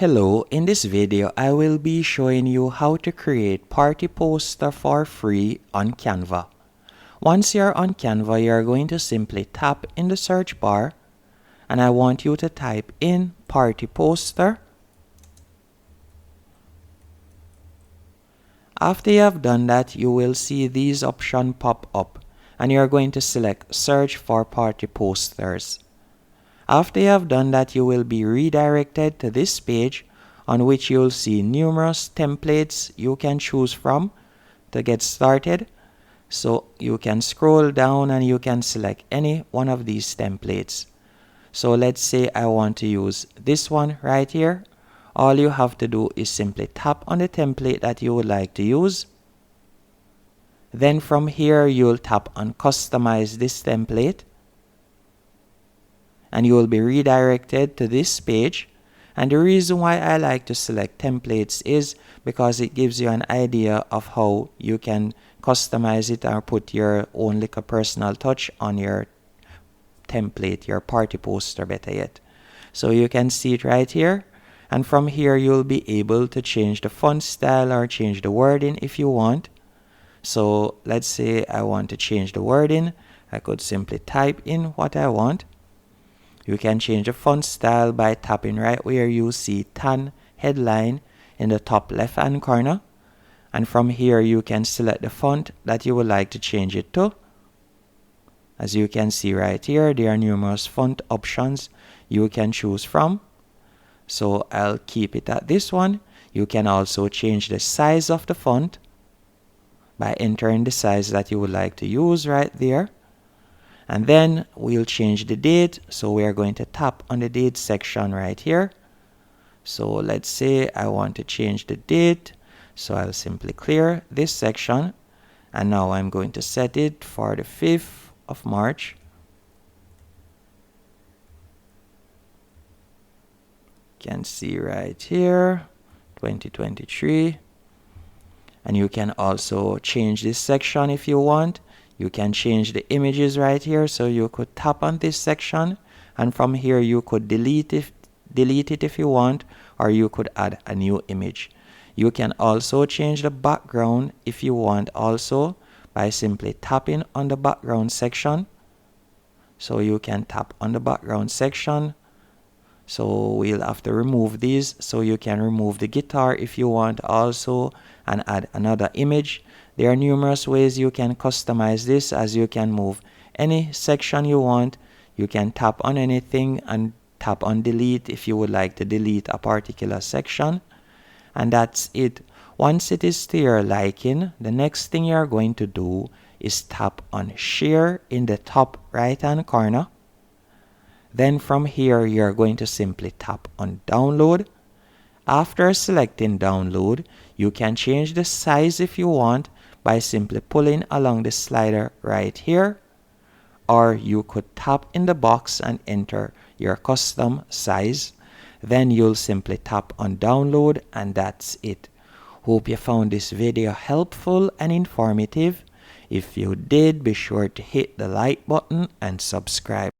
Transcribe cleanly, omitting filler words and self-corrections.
Hello, in this video I will be showing you how to create party poster for free on Canva. Once you're on Canva, you're going to simply tap in the search bar and I want you to type in party poster. After you have done that, you will see these options pop up and you're going to select search for party posters. After you have done that, you will be redirected to this page on which you'll see numerous templates you can choose from to get started. So you can scroll down and you can select any one of these templates. So let's say I want to use this one right here. All you have to do is simply tap on the template that you would like to use. Then from here you'll tap on customize this template. And you will be redirected to this page. And the reason why I like to select templates is because it gives you an idea of how you can customize it or put your own little personal touch on your template, your party poster better yet. So you can see it right here. And from here you'll be able to change the font style or change the wording if you want. So let's say I want to change the wording. I could simply type in what I want. You can change the font style by tapping right where you see tan headline in the top left hand corner. And from here you can select the font that you would like to change it to. As you can see right here, there are numerous font options you can choose from. So I'll keep it at this one. You can also change the size of the font by entering the size that you would like to use right there. And then we'll change the date. So we are going to tap on the date section right here. So let's say I want to change the date. So I'll simply clear this section. And now I'm going to set it for the 5th of March. You can see right here, 2023. And you can also change this section if you want. You can change the images right here, so you could tap on this section and from here you could delete it if you want, or you could add a new image. You can also change the background if you want also by simply tapping on the background section. So you can tap on the background section. So we'll have to remove these, so you can remove the guitar if you want also and add another image. There are numerous ways you can customize this, as you can move any section you want. You can tap on anything and tap on delete if you would like to delete a particular section. And that's it. Once it is to your liking, the next thing you're going to do is tap on share in the top right hand corner. Then from here you're going to simply tap on download. After selecting download, you can change the size if you want by simply pulling along the slider right here, or you could tap in the box and enter your custom size. Then you'll simply tap on download and that's it. Hope you found this video helpful and informative. If you did, be sure to hit the like button and subscribe.